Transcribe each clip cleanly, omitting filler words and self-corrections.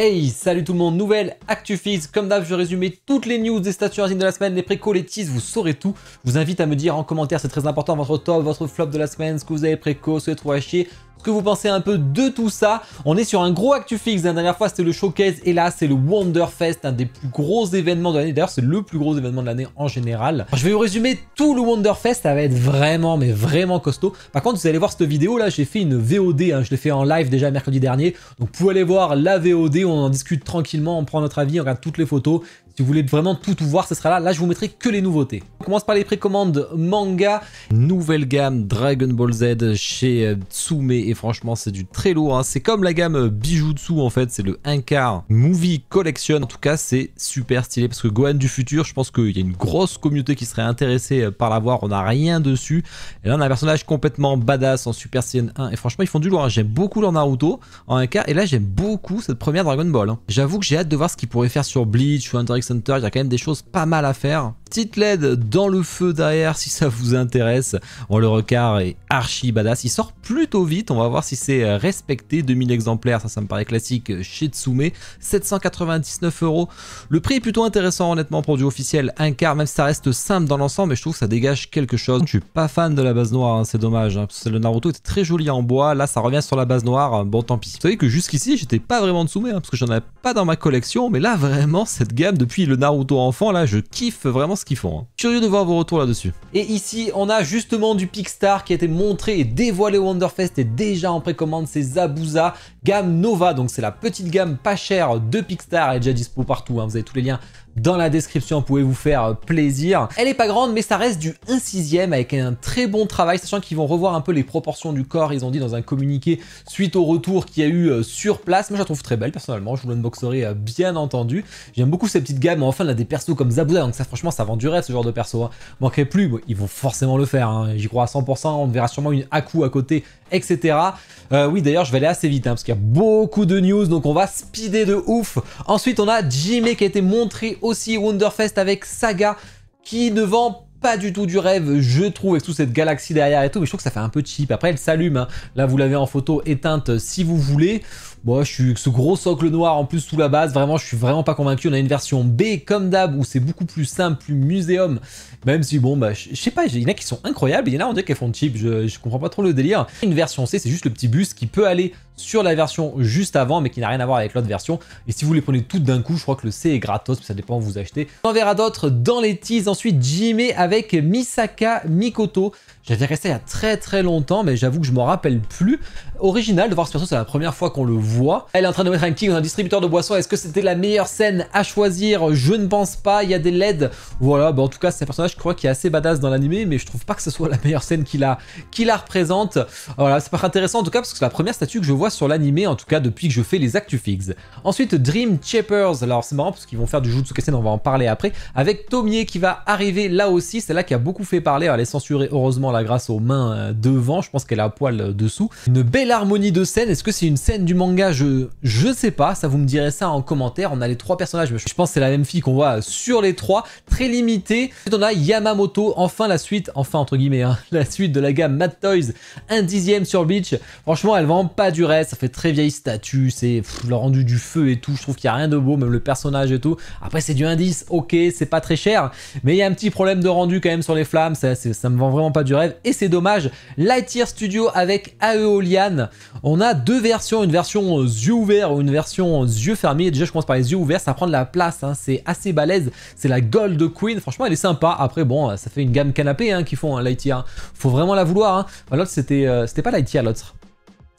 Hey, salut tout le monde, nouvelle ActuFix. Comme d'hab, je vais résumer toutes les news des statuts de la semaine, les précos, les teases, vous saurez tout. Je vous invite à me dire en commentaire, c'est très important, votre top, votre flop de la semaine, ce que vous avez préco, ce que vous avez trouvé à chier, ce que vous pensez un peu de tout ça. On est sur un gros ActuFix, la dernière fois c'était le Showcase et là c'est le Wonderfest, un des plus gros événements de l'année. D'ailleurs c'est le plus gros événement de l'année en général. Alors, je vais vous résumer tout le Wonderfest, ça va être vraiment mais vraiment costaud. Par contre vous allez voir cette vidéo là, j'ai fait une VOD, je l'ai fait en live déjà mercredi dernier. Donc vous pouvez aller voir la VOD, on en discute tranquillement, on prend notre avis, on regarde toutes les photos. Si vous voulez vraiment tout voir, ce sera là. Là, je vous mettrai que les nouveautés. On commence par les précommandes manga. Nouvelle gamme Dragon Ball Z chez Tsume. Et franchement, c'est du très lourd. C'est comme la gamme Bijutsu, en fait. C'est le 1/4 Movie Collection. En tout cas, c'est super stylé. Parce que Gohan du futur, je pense qu'il y a une grosse communauté qui serait intéressée par l'avoir. On n'a rien dessus. Et là, on a un personnage complètement badass en Super Saiyan 1. Et franchement, ils font du lourd. J'aime beaucoup leur Naruto en 1/4. Et là, j'aime beaucoup cette première Dragon Ball. J'avoue que j'ai hâte de voir ce qu'ils pourraient faire sur Bleach ou Hunter x Hunter, il y a quand même des choses pas mal à faire. Petite LED dans le feu derrière si ça vous intéresse. Bon, le recart est archi badass. Il sort plutôt vite. On va voir si c'est respecté. 2000 exemplaires, ça me paraît classique chez Tsume. 799 €. Le prix est plutôt intéressant honnêtement pour du officiel 1/4, même si ça reste simple dans l'ensemble, mais je trouve que ça dégage quelque chose. Je suis pas fan de la base noire, c'est dommage. Parce que le Naruto était très joli en bois. Là, ça revient sur la base noire. Bon, tant pis. Vous savez que jusqu'ici, j'étais pas vraiment Tsume, parce que j'en avais pas dans ma collection. Mais là, vraiment, cette gamme, depuis le Naruto enfant, là, je kiffe vraiment ce qu'ils font. Curieux de voir vos retours là-dessus. Et ici, on a justement du Picstar qui a été montré et dévoilé au Wonderfest et déjà en précommande, c'est Zabuza, gamme Nova. Donc c'est la petite gamme pas chère de Picstar, elle est déjà dispo partout. Vous avez tous les liens dans la description, vous pouvez vous faire plaisir. Elle est pas grande, mais ça reste du 1/6 avec un très bon travail, sachant qu'ils vont revoir un peu les proportions du corps. Ils ont dit dans un communiqué suite au retour qu'il y a eu sur place. Moi, je la trouve très belle personnellement. Je vous l'unboxerai bien entendu. J'aime beaucoup ces petites gammes. Enfin, on a des persos comme Zabuza, donc ça, franchement, ça vend du rêve ce genre de perso. Manquerait plus, bon, ils vont forcément le faire. J'y crois à 100%. On verra sûrement une Aku à côté, etc. Oui, d'ailleurs, je vais aller assez vite parce qu'il y a beaucoup de news, donc on va speeder de ouf. Ensuite, on a Jime qui a été montré aussi Wonderfest avec Saga qui ne vend pas du tout du rêve, je trouve, avec toute cette galaxie derrière et tout, mais je trouve que ça fait un peu cheap. Après, elle s'allume, là vous l'avez en photo éteinte si vous voulez. Bon, je suis ce gros socle noir en plus sous la base, vraiment, je suis vraiment pas convaincu. On a une version B comme d'hab où c'est beaucoup plus simple, plus muséum, même si bon, bah, je sais pas, il y en a qui sont incroyables, il y en a on dirait qu'elles font cheap, je comprends pas trop le délire. Une version C, c'est juste le petit bus qui peut aller sur la version juste avant, mais qui n'a rien à voir avec l'autre version. Et si vous les prenez toutes d'un coup, je crois que le C est gratos, mais ça dépend où vous achetez. On en verra d'autres dans les teas. Ensuite, Jime avec Misaka Mikoto. J'avais resté il y a très longtemps, mais j'avoue que je m'en rappelle plus. Original de voir ce perso, c'est la première fois qu'on le voit. Elle est en train de mettre un kick dans un distributeur de boissons. Est-ce que c'était la meilleure scène à choisir? Je ne pense pas. Il y a des LED. Voilà, bah en tout cas, c'est un personnage, je crois, qui est assez badass dans l'animé, mais je trouve pas que ce soit la meilleure scène qui la représente. Voilà, c'est pas intéressant en tout cas, parce que c'est la première statue que je vois sur l'animé, en tout cas depuis que je fais les ActuFix. Ensuite, Dream Chapers. Alors c'est marrant parce qu'ils vont faire du Jutsu Kaisen, on va en parler après. Avec Tomie qui va arriver là aussi. C'est là qui a beaucoup fait parler. Alors, elle est censurée heureusement là grâce aux mains devant. Je pense qu'elle a un poil dessous. Une belle harmonie de scène. Est-ce que c'est une scène du manga? Je sais pas. Ça, vous me direz ça en commentaire. On a les trois personnages. Mais je pense que c'est la même fille qu'on voit sur les trois. Très limité. Ensuite, on a Yamamoto. Enfin la suite. Enfin entre guillemets. La suite de la gamme Mad Toys. 1/10 sur Bleach. Franchement, elle vend pas du reste. Ça fait très vieille statue. C'est le rendu du feu et tout. Je trouve qu'il n'y a rien de beau. Même le personnage et tout. Après, c'est du indice. Ok, c'est pas très cher. Mais il y a un petit problème de rendu quand même sur les flammes. Ça me vend vraiment pas du rêve. Et c'est dommage. Lightyear Studio avec Aeolian. On a deux versions. Une version yeux ouverts ou une version yeux fermés. Déjà, je commence par les yeux ouverts. Ça prend de la place. C'est assez balèze. C'est la Gold Queen. Franchement, elle est sympa. Après, bon, ça fait une gamme canapé qu'ils font, Lightyear. Faut vraiment la vouloir. L'autre, c'était pas Lightyear, l'autre.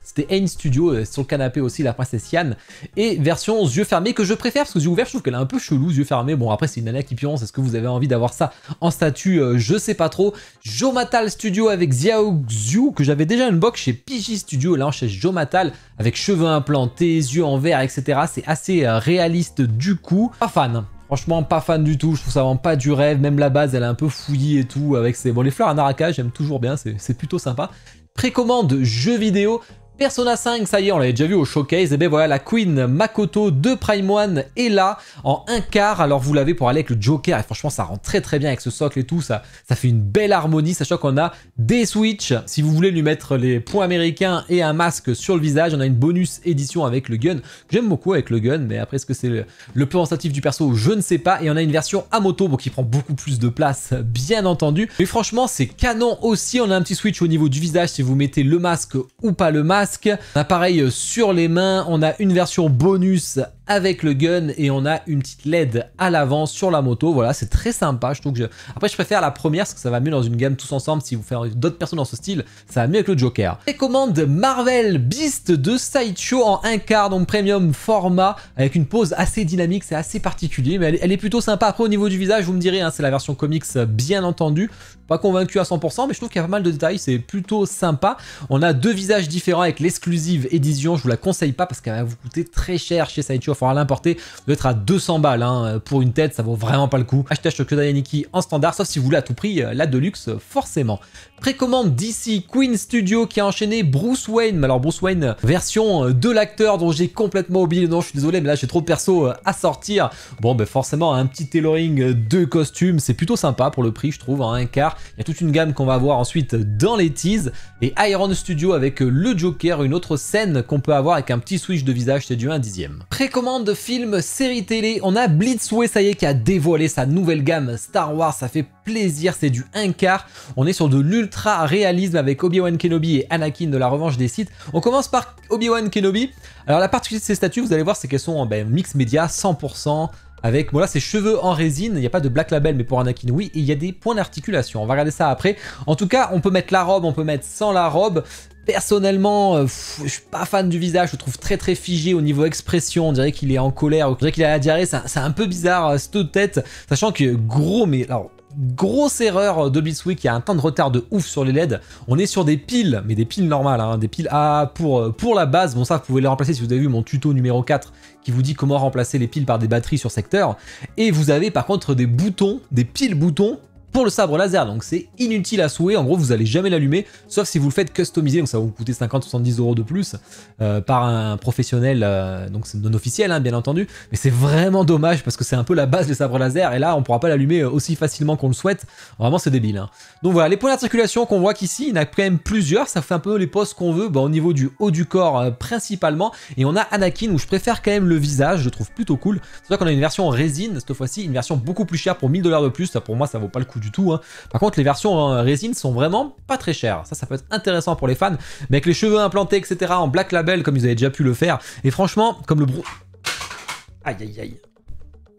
C'était Ain Studio, sur le canapé aussi, la princesse Yann. Et version yeux fermés que je préfère, parce que yeux ouverts, je trouve qu'elle est un peu chelou, yeux fermés. Bon, après, c'est une nana qui pionce. Est-ce que vous avez envie d'avoir ça en statut? Je sais pas trop. Jomatal Studio avec Xiao Xiu, que j'avais déjà une box chez Piji Studio. Là, on cherche Jomatal avec cheveux implantés, yeux en verre, etc. C'est assez réaliste du coup. Pas fan. Franchement, pas fan du tout, je trouve ça vend pas du rêve, même la base elle est un peu fouillie et tout, avec ses... Bon, les fleurs à Naraka, j'aime toujours bien, c'est plutôt sympa. Précommande jeux vidéo, Persona 5, ça y est, on l'avait déjà vu au showcase, et bien voilà, la Queen Makoto de Prime One est là en 1/4. Alors vous l'avez pour aller avec le Joker, et franchement ça rend très très bien avec ce socle et tout, ça fait une belle harmonie, sachant qu'on a des switches, si vous voulez lui mettre les points américains et un masque sur le visage. On a une bonus édition avec le gun, que j'aime beaucoup avec le gun, mais après est-ce que c'est le plan sensitif du perso, je ne sais pas. Et on a une version à moto, bon, qui prend beaucoup plus de place, bien entendu, mais franchement c'est canon aussi. On a un petit switch au niveau du visage, si vous mettez le masque ou pas le masque. On a pareil sur les mains, on a une version bonus avec le gun et on a une petite LED à l'avant sur la moto. Voilà, c'est très sympa, je trouve que Après je préfère la première parce que ça va mieux dans une gamme tous ensemble. Si vous faites d'autres personnes dans ce style, ça va mieux avec le Joker. Et commande Marvel Beast de Sideshow en 1/4, donc premium format, avec une pose assez dynamique, c'est assez particulier, mais elle est plutôt sympa. Après au niveau du visage, vous me direz, hein, c'est la version comics bien entendu. Pas convaincu à 100%, mais je trouve qu'il y a pas mal de détails, c'est plutôt sympa. On a deux visages différents avec l'exclusive édition, je vous la conseille pas parce qu'elle va vous coûter très cher chez Sideshow, il faudra l'importer, vous doit être à 200 balles hein, pour une tête, ça vaut vraiment pas le coup. Achetez Shokyo Dayaniki en standard, sauf si vous voulez à tout prix la Deluxe forcément. Précommande d'ici Queen Studio qui a enchaîné Bruce Wayne, mais alors Bruce Wayne version de l'acteur dont j'ai complètement oublié le nom, je suis désolé, mais là j'ai trop de persos à sortir. Bon ben forcément un petit tailoring de costume, c'est plutôt sympa pour le prix je trouve, en 1/4. Il y a toute une gamme qu'on va voir ensuite dans les teas. Et Iron Studio avec le Joker, une autre scène qu'on peut avoir avec un petit switch de visage, c'est du 1/10. Précommande film, série télé, on a Blitzway, ça y est, qui a dévoilé sa nouvelle gamme Star Wars, ça fait plaisir, c'est du 1/4. On est sur de l'ultra réalisme avec Obi-Wan Kenobi et Anakin de la revanche des Sith. On commence par Obi-Wan Kenobi. Alors la particularité de ces statues, vous allez voir, c'est qu'elles sont en mix média 100%. Avec, voilà, ses cheveux en résine, il n'y a pas de black label, mais pour Anakin, oui, et il y a des points d'articulation. On va regarder ça après. En tout cas, on peut mettre la robe, on peut mettre sans la robe. Personnellement, je suis pas fan du visage, je le trouve très très figé au niveau expression. On dirait qu'il est en colère, on dirait qu'il a la diarrhée, c'est un peu bizarre cette tête. Sachant que gros, mais alors... grosse erreur de Blitzway qui a un temps de retard de ouf sur les LED. On est sur des piles, mais des piles normales, hein, des piles A pour la base. Bon ça vous pouvez les remplacer si vous avez vu mon tuto numéro 4 qui vous dit comment remplacer les piles par des batteries sur secteur. Et vous avez par contre des boutons, des piles boutons pour le sabre laser, donc c'est inutile à souhait. En gros vous allez jamais l'allumer sauf si vous le faites customiser, donc ça va vous coûter 50-70 € de plus par un professionnel, donc c'est non officiel hein, bien entendu, mais c'est vraiment dommage parce que c'est un peu la base des sabres laser et là on pourra pas l'allumer aussi facilement qu'on le souhaite. Vraiment c'est débile hein. Donc voilà les points d'articulation qu'on voit qu'ici, il y en a quand même plusieurs, ça fait un peu les poses qu'on veut au niveau du haut du corps principalement. Et on a Anakin où je préfère quand même le visage, je le trouve plutôt cool. C'est vrai qu'on a une version résine cette fois-ci, une version beaucoup plus chère pour 1000 $ de plus, ça pour moi ça vaut pas le coup du tout hein. Par contre les versions en résine sont vraiment pas très chères, ça peut être intéressant pour les fans, mais avec les cheveux implantés etc en black label comme ils avaient déjà pu le faire. Et franchement comme le aïe aïe aïe,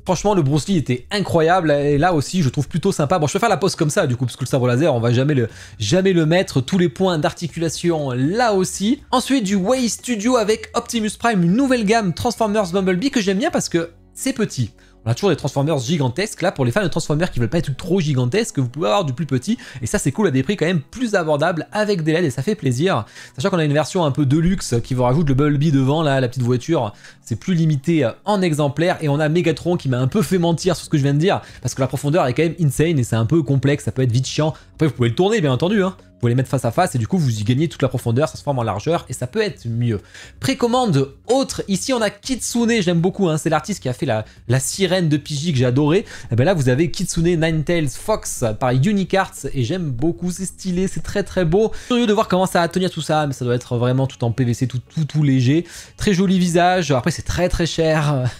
franchement le Bruce Lee était incroyable et là aussi je trouve plutôt sympa. Bon je vais faire la pose comme ça du coup parce que le sabre laser on va jamais le mettre. Tous les points d'articulation là aussi. Ensuite du Way Studio avec Optimus Prime, une nouvelle gamme Transformers Bumblebee que j'aime bien parce que c'est petit. On a toujours des Transformers gigantesques. Là, pour les fans de Transformers qui veulent pas être trop gigantesques, vous pouvez avoir du plus petit. Et ça, c'est cool à des prix quand même plus abordables avec des LED et ça fait plaisir. Sachant qu'on a une version un peu de luxe qui vous rajoute le Bumblebee devant, là, la petite voiture. C'est plus limité en exemplaires. Et on a Megatron qui m'a un peu fait mentir sur ce que je viens de dire. Parce que la profondeur est quand même insane et c'est un peu complexe. Ça peut être vite chiant. Après, vous pouvez le tourner, bien entendu, hein. Vous pouvez les mettre face à face et du coup vous y gagnez toute la profondeur, ça se forme en largeur et ça peut être mieux. Précommande autre, ici on a Kitsune, j'aime beaucoup, hein, c'est l'artiste qui a fait la sirène de Pidgey que j'ai adoré. Et ben là vous avez Kitsune Ninetales Fox par Unique Arts et j'aime beaucoup, c'est stylé, c'est très très beau. Curieux de voir comment ça va tenir tout ça, mais ça doit être vraiment tout en PVC, tout léger. Très joli visage, après c'est très très cher.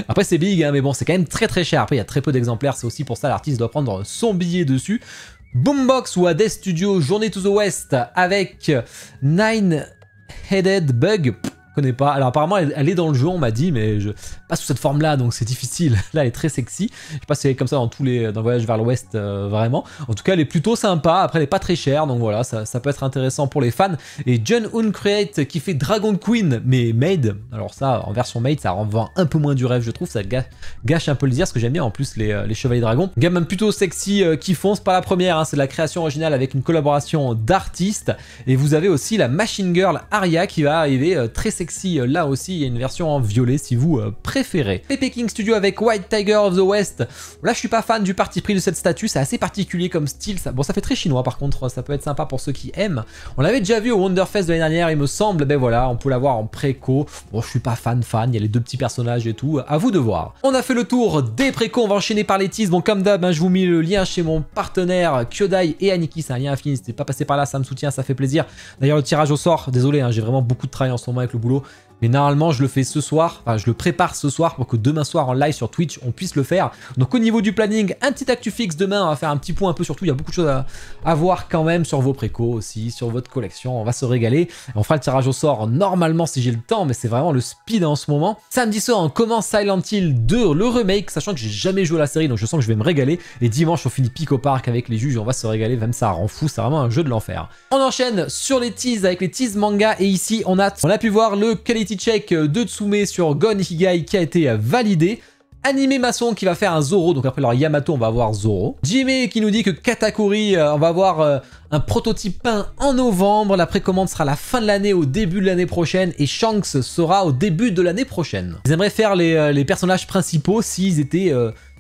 Après c'est big, hein, mais bon c'est quand même très très cher. Après il y a très peu d'exemplaires, c'est aussi pour ça l'artiste doit prendre son billet dessus. Boombox ou Hades Studio, Journey to the West avec Nine-Headed Bug. Je connais pas. Alors apparemment elle est dans le jeu on m'a dit, mais pas sous cette forme là donc c'est difficile. Là elle est très sexy. Je sais pas si elle est comme ça dans le voyage vers l'ouest vraiment. En tout cas elle est plutôt sympa. Après elle est pas très chère donc voilà ça peut être intéressant pour les fans. Et John Hoon Create qui fait Dragon Queen mais made. Alors ça en version made ça rend un peu moins du rêve je trouve. Ça gâche un peu le désir parce que j'aime bien en plus les chevaliers dragons. Gamme plutôt sexy qui font. C'est pas la première hein, c'est de la création originale avec une collaboration d'artistes. Et vous avez aussi la Machine Girl Arya qui va arriver très sexy sexy là aussi. Il y a une version en violet si vous préférez. Pepe King Studio avec White Tiger of the West. Là je suis pas fan du parti pris de cette statue, c'est assez particulier comme style. Bon ça fait très chinois par contre, ça peut être sympa pour ceux qui aiment. On l'avait déjà vu au Wonderfest de l'année dernière il me semble, ben voilà, on peut l'avoir en préco. Bon je suis pas fan, il y a les deux petits personnages et tout, à vous de voir. On a fait le tour des précos, on va enchaîner par les teas. Bon comme d'hab, je vous mets le lien chez mon partenaire Kyodai et Aniki, c'est un lien infini, n'hésitez pas à passer par là, ça me soutient, ça fait plaisir. D'ailleurs le tirage au sort, désolé, j'ai vraiment beaucoup de travail en ce moment avec le boulot. Mais normalement, je le fais ce soir, enfin je le prépare ce soir pour que demain soir en live sur Twitch, on puisse le faire. Donc au niveau du planning, un petit actu fixe demain, on va faire un petit point un peu sur tout. Il y a beaucoup de choses à voir quand même sur vos précos aussi, sur votre collection, on va se régaler. On fera le tirage au sort normalement si j'ai le temps, mais c'est vraiment le speed en ce moment. Samedi soir, on commence Silent Hill 2, le remake, sachant que j'ai jamais joué à la série, donc je sens que je vais me régaler. Et dimanche, on finit Pico Park avec les juges, on va se régaler, même ça rend fou, c'est vraiment un jeu de l'enfer. On enchaîne sur les teas avec les teas manga, et ici on a pu voir le quality check de Tsume sur Gon Ikigai qui a été validé. Anime Maçon qui va faire un Zoro, donc après leur Yamato on va avoir Zoro. Jimmy qui nous dit que Katakuri, on va avoir un prototype peint en novembre, la précommande sera à la fin de l'année, au début de l'année prochaine, et Shanks sera au début de l'année prochaine. Ils aimeraient faire les personnages principaux s'ils étaient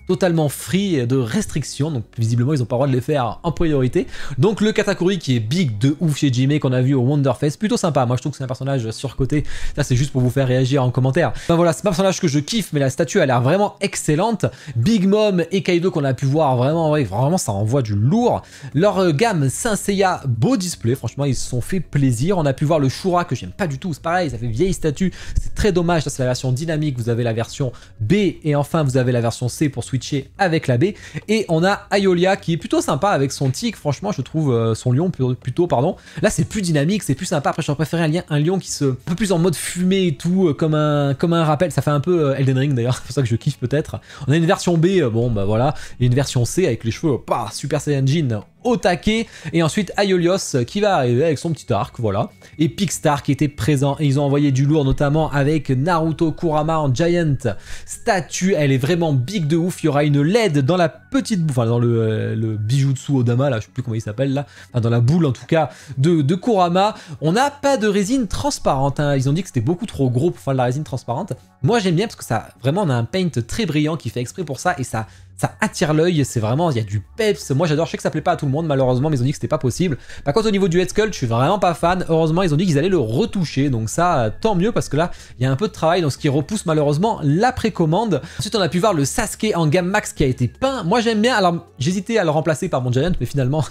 totalement free de restrictions, donc visiblement ils n'ont pas le droit de les faire en priorité. Donc le Katakuri qui est big de ouf chez Jimmy qu'on a vu au Wonderfest, plutôt sympa, moi je trouve que c'est un personnage surcoté, ça c'est juste pour vous faire réagir en commentaire. Enfin voilà, c'est pas un personnage que je kiffe, mais la statue a l'air vraiment excellente. Big Mom et Kaido qu'on a pu voir, vraiment, ouais, vraiment ça envoie du lourd. Leur gamme Saint Seiya, beau display, franchement ils se sont fait plaisir. On a pu voir le Shura que j'aime pas du tout, c'est pareil, ça fait vieille statue, c'est très dommage, ça c'est la version dynamique, vous avez la version B et enfin vous avez la version C pour switcher avec la B. Et on a Ayolia qui est plutôt sympa avec son tic, franchement je trouve son lion plutôt pardon. Là c'est plus dynamique, c'est plus sympa. Après j'aurais préféré un lion qui se un peu plus en mode fumée et tout, comme un rappel, ça fait un peu Elden Ring d'ailleurs, c'est pour ça que je kiffe peut-être. On a une version B, bon bah voilà, et une version C avec les cheveux Super Saiyajin au taquet, et ensuite Aeolios qui va arriver avec son petit arc, voilà, et Picstar qui était présent, et ils ont envoyé du lourd notamment avec Naruto Kurama en Giant statue, elle est vraiment big de ouf. Il y aura une LED dans la petite boule, enfin dans le Bijutsu Odama là, je sais plus comment il s'appelle là, enfin dans la boule en tout cas de Kurama. On n'a pas de résine transparente, hein. Ils ont dit que c'était beaucoup trop gros pour faire de la résine transparente. Moi j'aime bien parce que ça, vraiment on a un paint très brillant qui fait exprès pour ça, et ça attire l'œil, c'est vraiment, il y a du peps. Moi j'adore, je sais que ça plaît pas à tout le monde malheureusement, mais ils ont dit que c'était pas possible. Par contre au niveau du head sculpt, je suis vraiment pas fan. Heureusement ils ont dit qu'ils allaient le retoucher, donc ça tant mieux, parce que là il y a un peu de travail, donc ce qui repousse malheureusement la précommande. Ensuite on a pu voir le Sasuke en gamme max qui a été peint. Moi j'aime bien, alors j'hésitais à le remplacer par mon Giant, mais finalement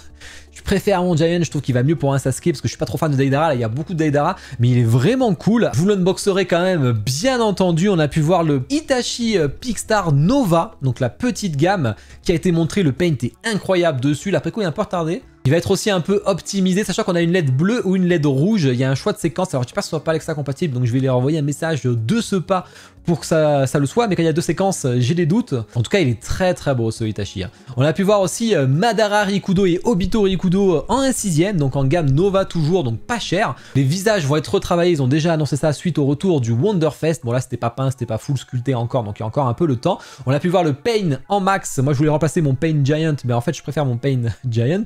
je préfère mon Giant, je trouve qu'il va mieux pour un Sasuke, parce que je suis pas trop fan de Deidara, là il y a beaucoup de Deidara, mais il est vraiment cool. Je vous l'unboxerai quand même bien entendu. On a pu voir le Itachi Picstar Nova, donc la petite gamme qui a été montrée, le paint est incroyable dessus, la préco est un peu retardée. Il va être aussi un peu optimisé, sachant qu'on a une LED bleue ou une LED rouge. Il y a un choix de séquence, alors je sais pas si ce soit pas Alexa compatible, donc je vais leur envoyer un message de ce pas pour que ça le soit, mais quand il y a deux séquences, j'ai des doutes. En tout cas, il est très très beau ce Itachi. On a pu voir aussi Madara Rikudo et Obito Rikudo en 1/6, donc en gamme Nova toujours, donc pas cher. Les visages vont être retravaillés, ils ont déjà annoncé ça suite au retour du Wonderfest. Bon là c'était pas peint, c'était pas full sculpté encore, donc il y a encore un peu le temps. On a pu voir le Pain en max, moi je voulais remplacer mon Pain Giant, mais en fait je préfère mon Pain Giant,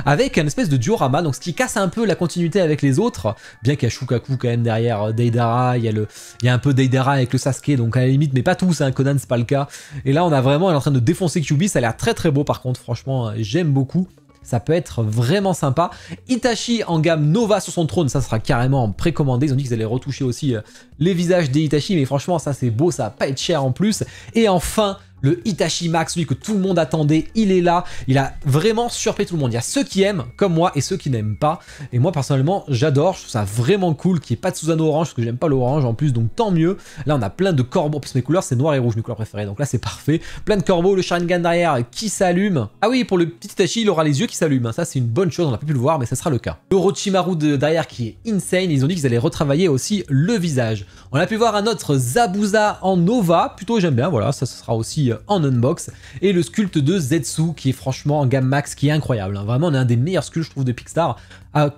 avec un espèce de diorama, donc ce qui casse un peu la continuité avec les autres, bien qu'il y a Shukaku quand même derrière Deidara, il y a un peu Deidara avec le Sasuke, donc à la limite, mais pas tous, hein, Conan c'est pas le cas. Et là on a vraiment, elle est en train de défoncer Kyuubi, ça a l'air très très beau par contre, franchement j'aime beaucoup. Ça peut être vraiment sympa. Itachi en gamme Nova sur son trône, ça sera carrément précommandé. Ils ont dit qu'ils allaient retoucher aussi les visages des Itachi, mais franchement ça c'est beau, ça va pas être cher en plus. Et enfin, le Itachi Max, celui que tout le monde attendait, il est là. Il a vraiment surpris tout le monde. Il y a ceux qui aiment, comme moi, et ceux qui n'aiment pas. Et moi, personnellement, j'adore. Je trouve ça vraiment cool qu'il n'y ait pas de Susanoo orange, parce que j'aime pas l'orange en plus, donc tant mieux. Là, on a plein de corbeaux. Parce que mes couleurs, c'est noir et rouge, mes couleurs préférées. Donc là, c'est parfait. Plein de corbeaux, le Sharingan derrière qui s'allume. Ah oui, pour le petit Itachi, il aura les yeux qui s'allument. Ça, c'est une bonne chose. On n'a pas pu le voir, mais ça sera le cas. Le Orochimaru derrière qui est insane. Ils ont dit qu'ils allaient retravailler aussi le visage. On a pu voir un autre Zabuza en Nova. Plutôt, j'aime bien. Voilà, ça sera aussi en unbox, et le sculpte de Zetsu qui est franchement en gamme max, qui est incroyable, hein. Vraiment on a un des meilleurs sculptes je trouve de Picstar.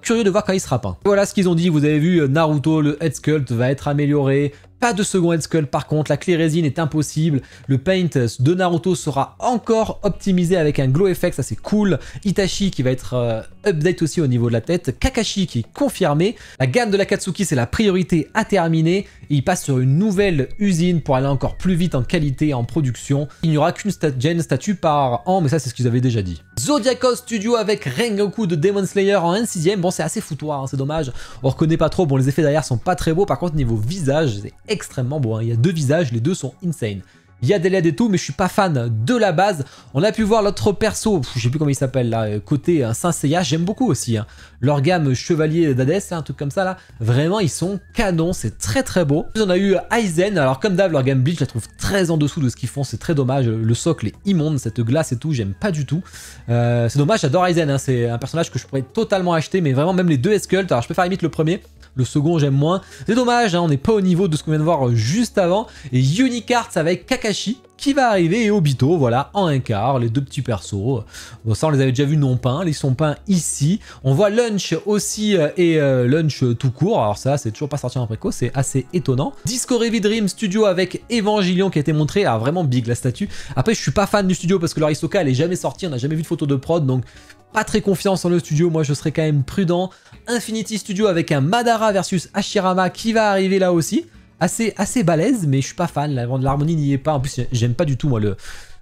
Curieux de voir quand il sera peint. Voilà ce qu'ils ont dit, vous avez vu Naruto, le head sculpt va être amélioré, Pas de second head sculpt par contre, la clé résine est impossible. Le paint de Naruto sera encore optimisé avec un glow effect, ça c'est cool. Itachi qui va être update aussi au niveau de la tête. Kakashi qui est confirmé. La gamme de l'Akatsuki c'est la priorité à terminer. Et il passe sur une nouvelle usine pour aller encore plus vite en qualité et en production. Il n'y aura qu'une gen statue par an, mais ça c'est ce qu'ils avaient déjà dit. Zodiacos Studio avec Rengoku de Demon Slayer en 1/6. Bon c'est assez foutoir, hein, c'est dommage. On reconnaît pas trop, bon les effets derrière sont pas très beaux. Par contre niveau visage c'est extrêmement beau, hein. Il y a deux visages, les deux sont insane. Il y a des LED et tout, mais je suis pas fan de la base. On a pu voir l'autre perso, je sais plus comment il s'appelle là, côté Saint Seiya, j'aime beaucoup aussi. Hein. Leur gamme Chevalier d'Hadès, un truc comme ça là, vraiment ils sont canons, c'est très très beau. Puis on a eu Aizen, alors comme d'hab leur gamme Bleach, je la trouve très en dessous de ce qu'ils font, c'est très dommage. Le socle est immonde, cette glace et tout, j'aime pas du tout. C'est dommage, j'adore Aizen, hein. C'est un personnage que je pourrais totalement acheter, mais vraiment même les deux Sculpt, alors je préfère limite le premier. Le second j'aime moins. C'est dommage, hein, on n'est pas au niveau de ce qu'on vient de voir juste avant. Et Unicarts avec Kakashi qui va arriver et Obito, voilà, en un quart, les deux petits persos. Bon, ça on les avait déjà vus non peints, ils sont peints ici. On voit Lunch aussi et Lunch tout court. Alors ça c'est toujours pas sorti en préco, c'est assez étonnant. Disco Revi Dream Studio avec Evangelion qui a été montré, ah vraiment big la statue. Après je suis pas fan du studio parce que leur Hisoka elle est jamais sortie, on n'a jamais vu de photo de prod, donc pas très confiance en le studio, moi je serais quand même prudent. Infinity Studio avec un Madara versus Hashirama qui va arriver là aussi. Assez balèze, mais je suis pas fan, l'harmonie n'y est pas. En plus, j'aime pas du tout moi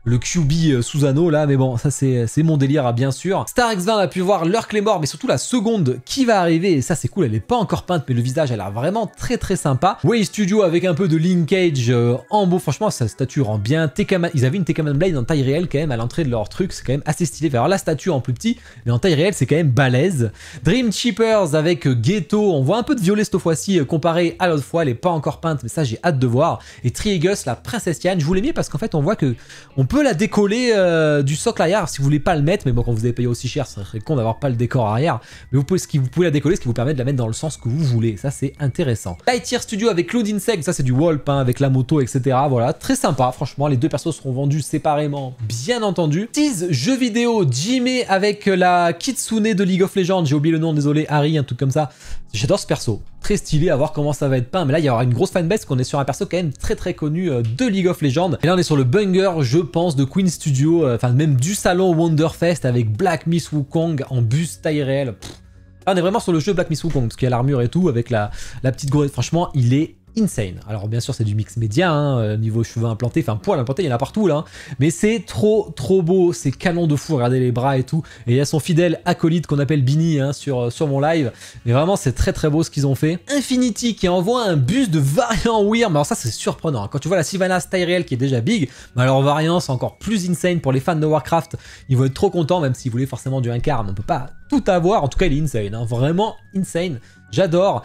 le QB Susanoo là, mais bon, ça c'est mon délire, bien sûr. Star X20 a pu voir leur Claymore, mais surtout la seconde qui va arriver, et ça c'est cool, elle est pas encore peinte, mais le visage elle a l'air vraiment très très sympa. Way Studio avec un peu de linkage en beau, franchement sa statue rend bien. Ils avaient une Tekaman Blade en taille réelle quand même à l'entrée de leur truc, c'est quand même assez stylé. Alors la statue en plus petit, mais en taille réelle c'est quand même balèze. Dream Cheapers avec Ghetto, on voit un peu de violet cette fois-ci comparé à l'autre fois, elle est pas encore peinte, mais ça j'ai hâte de voir. Et Trigus, la princesse Yan, je vous l'ai mis parce qu'en fait on voit que on peut la décoller du socle arrière si vous voulez pas le mettre, mais bon quand vous avez payé aussi cher ça serait con d'avoir pas le décor arrière, mais vous pouvez la décoller, ce qui vous permet de la mettre dans le sens que vous voulez, ça c'est intéressant. Lightyear Studio avec Cloud Insect, ça c'est du wall peint avec la moto etc, voilà, très sympa franchement, les deux persos seront vendus séparément bien entendu. Tease jeu vidéo, Jimmy avec la Kitsune de League of Legends, j'ai oublié le nom, désolé, Harry, un truc comme ça, j'adore ce perso. Très stylé, à voir comment ça va être peint, mais là il y aura une grosse fanbase qu'on est sur un perso quand même très très connu de League of Legends. Et là on est sur le banger je pense de Queen Studio, enfin même du salon Wonderfest avec Black Miss Wukong en buste taille réelle. Là on est vraiment sur le jeu Black Miss Wukong parce qu'il y a l'armure et tout avec la petite gourde, franchement il est insane. Alors bien sûr c'est du mix média, hein, niveau cheveux implantés, enfin poils implantés, il y en a partout là, hein. Mais c'est trop beau, c'est canon de fou, regardez les bras et tout, et il y a son fidèle acolyte qu'on appelle Bini hein, sur mon live, mais vraiment c'est très beau ce qu'ils ont fait. Infinity qui envoie un buste de variant Weird, mais alors ça c'est surprenant, hein. Quand tu vois la Sylvanas taille réelle qui est déjà big, mais alors variant c'est encore plus insane pour les fans de Warcraft, ils vont être trop contents, même s'ils voulaient forcément du 1 quart, mais on peut pas tout avoir, en tout cas il est insane, hein, vraiment insane, j'adore.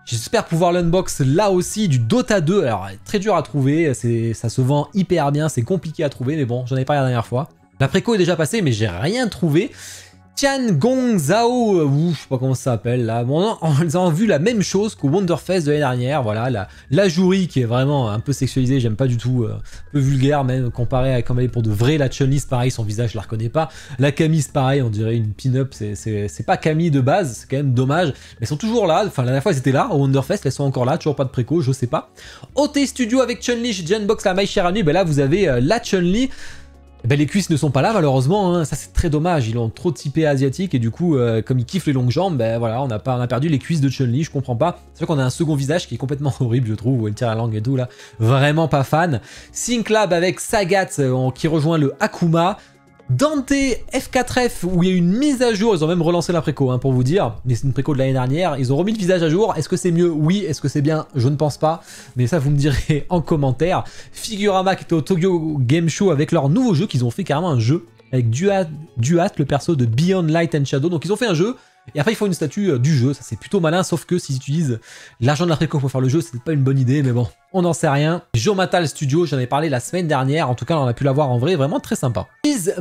J'espère pouvoir l'unbox là aussi du Dota 2, alors très dur à trouver, ça se vend hyper bien, c'est compliqué à trouver, mais bon, j'en ai parlé la dernière fois. La préco est déjà passée, mais j'ai rien trouvé. Tian Gong Zhao, je sais pas comment ça s'appelle là, bon, ils ont vu la même chose qu'au Wonderfest de l'année dernière, voilà, la Juri qui est vraiment un peu sexualisée, j'aime pas du tout, un peu vulgaire même, comparé à comme elle est pour de vrai, la Chun-Li pareil, son visage je la reconnais pas, la Camille pareil, on dirait une pin-up, c'est pas Camille de base, c'est quand même dommage, mais elles sont toujours là, enfin la dernière fois elles étaient là, au Wonderfest, elles sont encore là, toujours pas de préco, je sais pas. OT Studio avec Chun-Li, j'ai déjà unbox la My Shiranu, ben là vous avez la Chun-Li. Ben, les cuisses ne sont pas là malheureusement, hein. Ça c'est très dommage, ils l'ont trop typé asiatique et du coup comme ils kiffent les longues jambes, ben voilà on a perdu les cuisses de Chun-Li, je comprends pas. C'est vrai qu'on a un second visage qui est complètement horrible je trouve, où elle tire la langue et tout là, vraiment pas fan. Sync-Lab avec Sagat qui rejoint le Akuma. Dante F4F où il y a une mise à jour, ils ont même relancé la préco hein, pour vous dire, mais c'est une préco de l'année dernière, ils ont remis le visage à jour, est-ce que c'est mieux? Oui, est-ce que c'est bien? Je ne pense pas, mais ça vous me direz en commentaire. Figurama qui était au Tokyo Game Show avec leur nouveau jeu, qu'ils ont fait carrément un jeu avec Duat, le perso de Beyond Light and Shadow, donc ils ont fait un jeu, et après ils font une statue du jeu, ça c'est plutôt malin, sauf que s'ils utilisent l'argent de la préco pour faire le jeu, c'est pas une bonne idée, mais bon, on n'en sait rien. Geomatal Studio, j'en ai parlé la semaine dernière, en tout cas on a pu la voir en vrai, vraiment très sympa.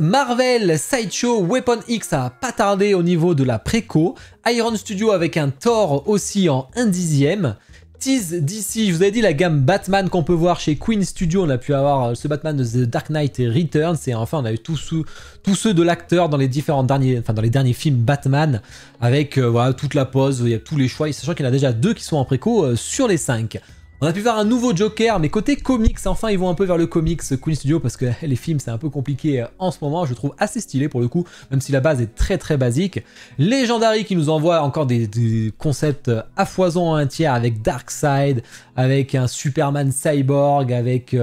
Marvel Sideshow Weapon X a pas tardé au niveau de la préco. Iron Studio avec un Thor aussi en 1/10. Tease d'ici, je vous avais dit la gamme Batman qu'on peut voir chez Queen Studio, on a pu avoir ce Batman de The Dark Knight Returns, et enfin on a eu tous ceux de l'acteur dans les derniers films Batman, avec voilà toute la pose, il y a tous les choix, sachant qu'il y en a déjà 2 qui sont en préco sur les 5. On a pu voir un nouveau Joker, mais côté comics, enfin ils vont un peu vers le comics Queen Studio, parce que les films c'est un peu compliqué en ce moment, je trouve assez stylé pour le coup, même si la base est très très basique. Legendary qui nous envoie encore des concepts à foison en un tiers, avec Darkseid, avec un Superman Cyborg, avec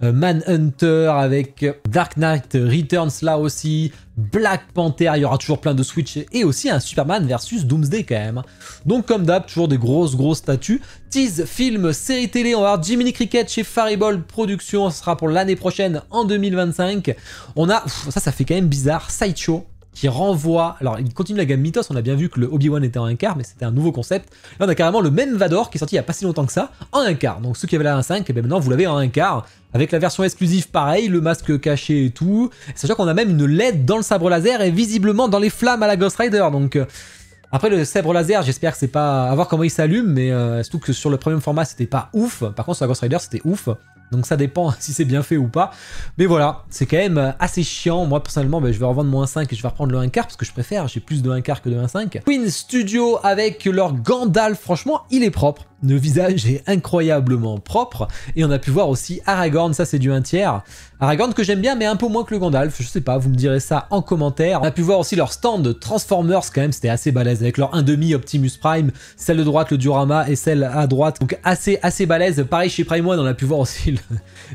Manhunter, avec Dark Knight Returns là aussi, Black Panther, il y aura toujours plein de Switch et aussi un Superman versus Doomsday quand même. Donc comme d'hab, toujours des grosses statues. Tease, film, série télé, on va avoir Jiminy Cricket chez Faribault Productions, ce sera pour l'année prochaine en 2025. On a, ça fait quand même bizarre, Sideshow qui renvoie, alors il continue la gamme Mythos, on a bien vu que le Obi-Wan était en 1/4, mais c'était un nouveau concept. Là on a carrément le même Vador qui est sorti il n'y a pas si longtemps que ça, en 1/4. Donc ceux qui avaient la 1/5, et bien maintenant vous l'avez en 1/4, avec la version exclusive pareil, le masque caché et tout. Sachant qu'on a même une LED dans le sabre laser et visiblement dans les flammes à la Ghost Rider, donc... Après le sabre laser, j'espère que c'est pas... à voir comment il s'allume, mais surtout que sur le premier format c'était pas ouf, par contre sur la Ghost Rider c'était ouf. Donc ça dépend si c'est bien fait ou pas. Mais voilà, c'est quand même assez chiant. Moi personnellement, je vais revendre mon 1/5 et je vais reprendre le 1/4 parce que je préfère, j'ai plus de 1/4 que de 1/5. Queen Studio avec leur Gandalf, franchement il est propre. Le visage est incroyablement propre. Et on a pu voir aussi Aragorn, ça c'est du 1/3. Aragorn que j'aime bien mais un peu moins que le Gandalf, je sais pas, vous me direz ça en commentaire. On a pu voir aussi leur stand Transformers quand même, c'était assez balèze avec leur 1/2 Optimus Prime, celle de droite le diorama et celle à droite, donc assez balèze. Pareil chez Prime One, on a pu voir aussi,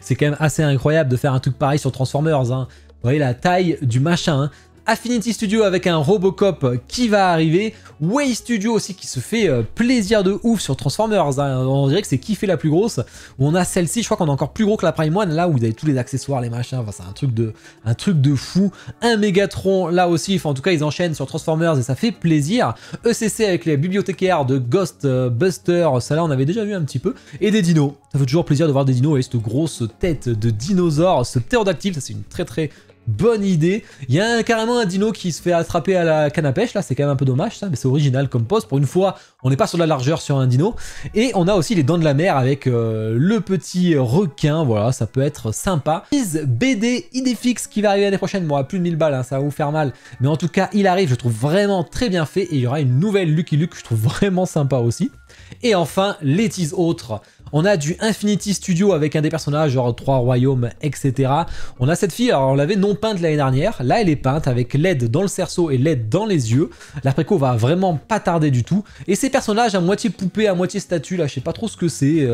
c'est quand même assez incroyable de faire un truc pareil sur Transformers, hein. Vous voyez la taille du machin, hein. Affinity Studio avec un Robocop qui va arriver. Way Studio aussi qui se fait plaisir de ouf sur Transformers, hein. On dirait que c'est kiffé la plus grosse. On a celle-ci, je crois qu'on est encore plus gros que la Prime One, là où vous avez tous les accessoires, les machins, enfin, c'est un truc de fou. Un Megatron là aussi, enfin en tout cas ils enchaînent sur Transformers et ça fait plaisir. ECC avec les bibliothécaires de Ghostbusters, ça là on avait déjà vu un petit peu. Et des dinos, ça fait toujours plaisir de voir des dinos avec cette grosse tête de dinosaure, ce ptérodactyle, ça c'est une très bonne idée. Il y a carrément un dino qui se fait attraper à la canne à pêche, là c'est quand même un peu dommage ça, mais c'est original comme pose. Pour une fois, on n'est pas sur de la largeur sur un dino. Et on a aussi les dents de la mer avec le petit requin, voilà, ça peut être sympa. BD Idéfix qui va arriver l'année prochaine, bon à plus de 1000 balles, hein, ça va vous faire mal. Mais en tout cas, il arrive, je trouve vraiment très bien fait. Et il y aura une nouvelle Lucky Luke que je trouve vraiment sympa aussi. Et enfin, les teas autres. On a du Infinity Studio avec un des personnages, genre 3 royaumes, etc. On a cette fille, alors on l'avait non peinte l'année dernière. Là, elle est peinte avec LED dans le cerceau et LED dans les yeux. La préco va vraiment pas tarder du tout. Et ces personnages à moitié poupée, à moitié statue, là, je sais pas trop ce que c'est.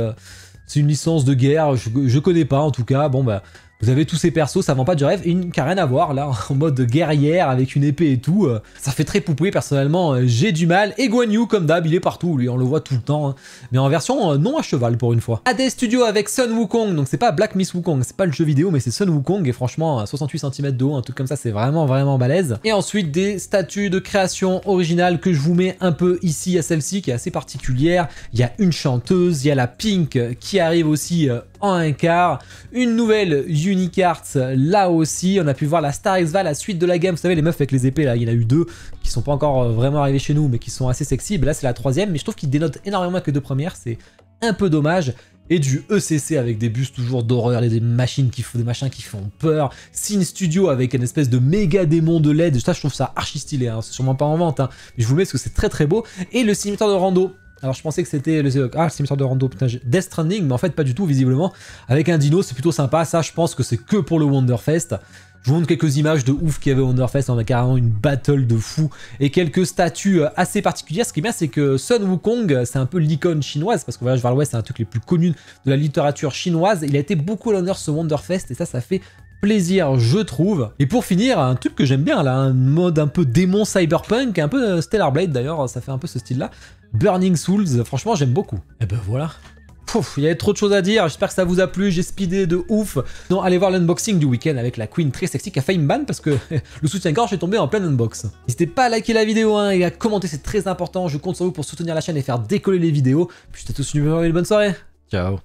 C'est une licence de guerre, je connais pas en tout cas. Bon, bah... Vous avez tous ces persos, ça vend pas du rêve, et une qui a rien à voir, là, en mode guerrière, avec une épée et tout. Ça fait très poupée, personnellement, j'ai du mal. Et Guan Yu, comme d'hab, il est partout, lui, on le voit tout le temps. Hein. Mais en version non à cheval, pour une fois. AD Studio avec Sun Wukong, donc c'est pas Black Miss Wukong, c'est pas le jeu vidéo, mais c'est Sun Wukong, et franchement, 68 cm de haut, un truc comme ça, c'est vraiment balèze. Et ensuite, des statues de création originale que je vous mets un peu ici, à celle-ci, qui est assez particulière. Il y a une chanteuse, il y a la Pink qui arrive aussi en 1/4, une nouvelle Unicarts là aussi, on a pu voir la Star X-Va, la suite de la gamme, vous savez les meufs avec les épées là, il y en a eu 2 qui sont pas encore vraiment arrivés chez nous mais qui sont assez sexy, là c'est la 3e, mais je trouve qu'ils dénotent énormément avec les 2 premières, c'est un peu dommage. Et du ECC avec des bus toujours d'horreur, des machines qui font des machins qui font peur. Sin Studio avec une espèce de méga démon de LED, ça je trouve ça archi stylé, hein. C'est sûrement pas en vente, hein. Mais je vous le mets parce que c'est très beau. Et le simulateur de rando. Alors je pensais que c'était le simulateur de rando, putain, Death Stranding, mais en fait pas du tout visiblement. Avec un dino, c'est plutôt sympa, ça je pense que c'est que pour le Wonderfest. Je vous montre quelques images de ouf qu'il y avait au Wonderfest, on a carrément une battle de fou et quelques statues assez particulières. Ce qui est bien, c'est que Sun Wukong, c'est un peu l'icône chinoise, parce que Voyage vers l'Ouest, c'est un truc les plus connus de la littérature chinoise. Il a été beaucoup à l'honneur ce Wonderfest et ça fait plaisir, je trouve. Et pour finir, un truc que j'aime bien là, un mode un peu démon cyberpunk, un peu Stellar Blade d'ailleurs, ça fait un peu ce style-là. Burning Souls, franchement j'aime beaucoup. Et ben voilà. Il y avait trop de choses à dire, j'espère que ça vous a plu, j'ai speedé de ouf. Non, allez voir l'unboxing du week-end avec la Queen très sexy qui a failli me ban parce que le soutien-gorge est tombé en plein unbox. N'hésitez pas à liker la vidéo hein, et à commenter, c'est très important, je compte sur vous pour soutenir la chaîne et faire décoller les vidéos. Puis je t'ai tous une bonne soirée, ciao.